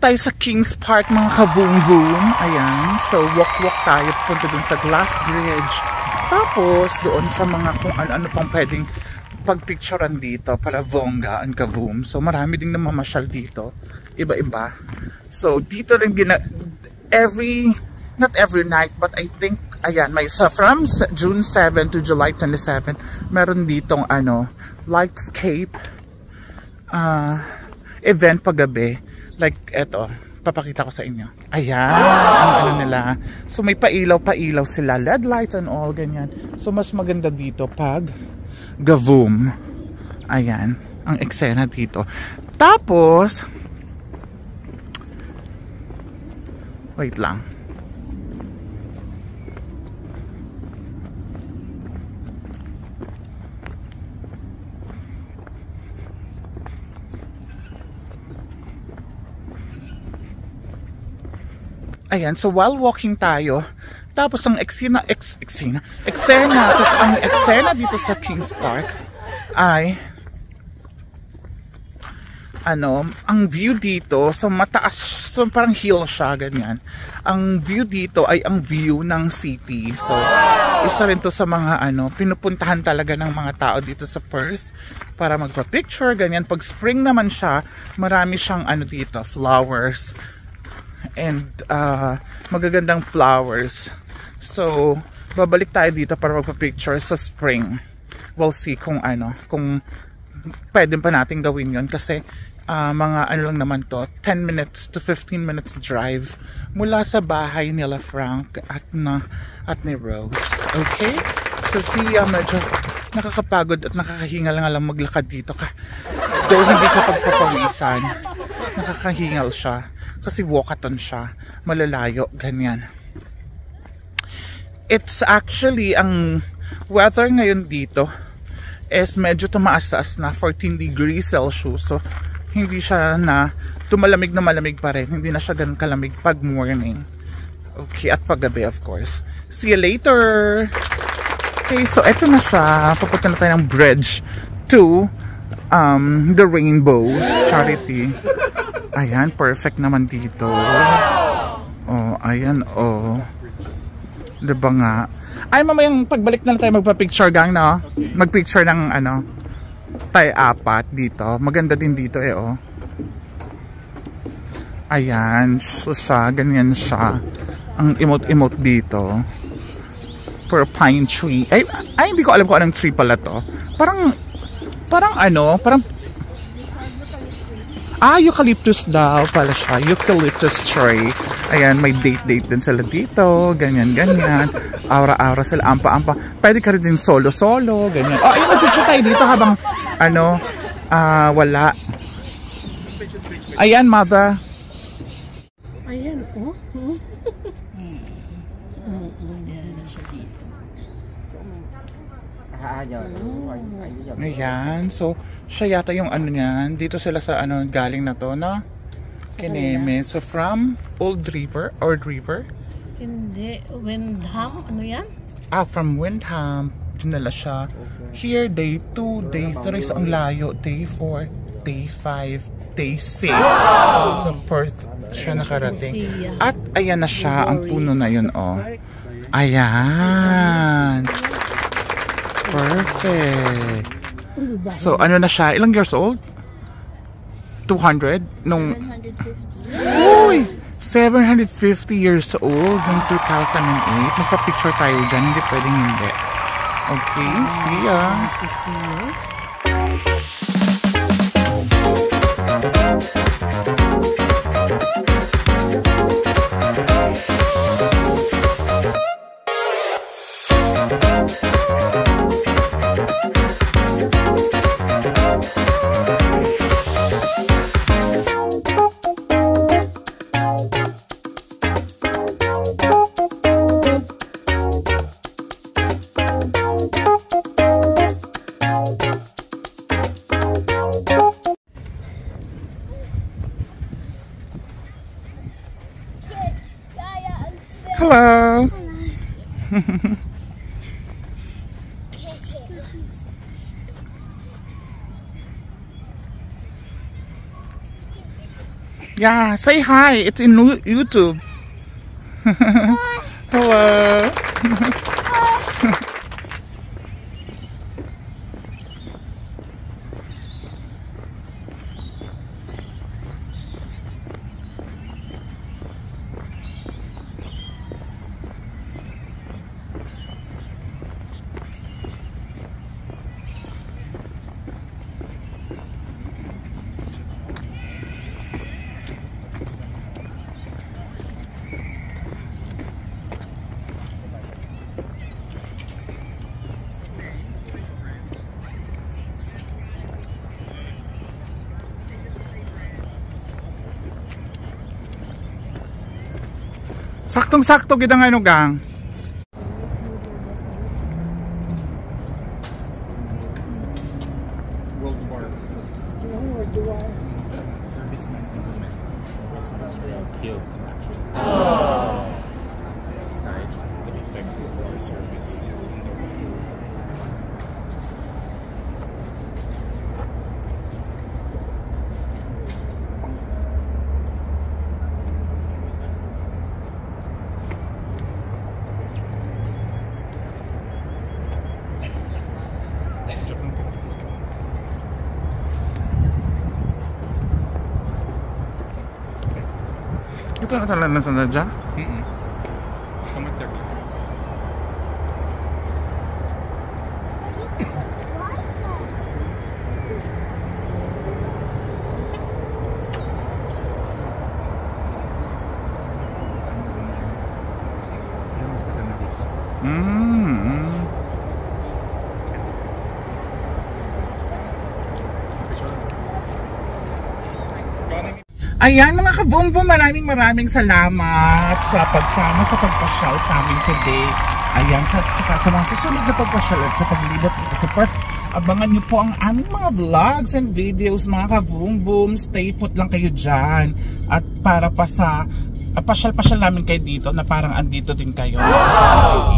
tayo sa Kings Park mga ka-boom-boom. Ayan. So, walk-walk tayo punta dun sa Glass Bridge. Tapos, doon sa mga kung ano-ano pang pwedeng pagpicturean dito para bongga ang ka-boom. So, marami ding namamasyal dito. Iba-iba. So, dito rin not every night, but I think, ayan, may from June 7 to July 27, meron ditong lightscape event paggabi. Like, eto, papakita ko sa inyo. Ayan, ang nila. So, may pailaw-pailaw sila. LED lights and all, ganyan. So, mas maganda dito pag gavoom. Ayan, ang eksena dito. Tapos, wait lang. Ayan, so while walking tayo, tapos ang eksena dito sa Kings Park ay ang view dito, so mataas, so parang hill siya, ganyan. Ang view dito ay ang view ng city. So, isa rin to sa mga pinupuntahan talaga ng mga tao dito sa Perth para magpa-picture, ganyan. Pag spring naman siya, marami siyang dito, flowers. And magagandang flowers. So, babalik tayo dito para magpa-picture sa spring. We'll see kung pwede pa natin gawin yon kasi mga lang naman to, 10 minutes to 15 minutes drive mula sa bahay nila Frank at ni Rose. Okay? So, medyo nakakapagod at nakakahingal nga lang maglakad dito though hindi ka pagpapawisan, nakakahingal siya kasi walkathon siya, malalayo, ganyan. It's actually, ang weather ngayon dito is medyo tumaas-taas na 14 degrees Celsius. So, hindi siya na malamig pa rin. Hindi na siya ganun kalamig pag morning. Okay, at paggabi of course. See you later! Okay, so eto na siya. Papunta na tayo ng bridge to the Rainbows Charity. Ayan, perfect naman dito. Oh, ayan, oh. Diba nga? Ay, mamayang pagbalik na tayo magpa-picture gang, no? Mag-picture ng, tayo apat dito. Maganda din dito, oh. Ayan, so siya, ganyan siya. Ang emote-emote dito. For a pine tree. Ay, hindi ko alam kung anong tree pala to. Parang eucalyptus daw pala siya. Eucalyptus tree. Ayan, may date din sila dito. Ganyan. Aura-aura sila. Ampa-ampa. Pwede ka rin din solo-solo. Ganyan. Oh, ayun, mag-picture tayo dito habang, wala. Ayan, mother. Ayan, oh. Ayan, so siya yata yung niyan. Dito sila sa galing na to, no? Kineme. So from Old River. Hindi, Windham, yan? From Windham. Dinala siya. Here, day 2, day 3. So ang layo. Day 4, day 5, day 6. So Perth siya nakarating. At ayan na siya, ang puno na yun, oh. Ayan. Perfect. So, na siya? Ilang years old? 200? 750. Uy! 750 years old noong 2008. Magpa-picture tayo dyan. Hindi pwedeng hindi. Okay, see ya. Hello. Yeah, say hi. It's in YouTube. Hello. Saktong-sakto kita nga ano gang. World War. World War. Servicemen and women from Western Australia killed in action. Died from the effects of war service. Ito na talaga na sa nadya? Comment there. Ayan mga kaboom-boom, maraming salamat sa pagsama sa pagpasyal sa amin today. Ayan, sa mga susunod na pagpasyal at sa paglibot dito sa Perth. Abangan nyo po ang aming mga vlogs and videos mga kaboom-boom. Stay put lang kayo dyan. At para pa sa pasyal-pasyal namin kayo dito na parang andito din kayo.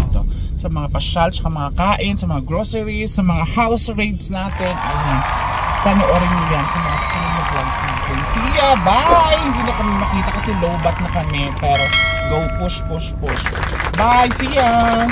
Dito. Sa mga pasyal, sa mga kain, sa mga groceries, sa mga house raids natin. Ayan. Panoorin nyo yan sa mga susunod vlogs natin. See ya! Bye! Hindi na kami makita kasi low bat na kami. Pero go push. Bye! See ya!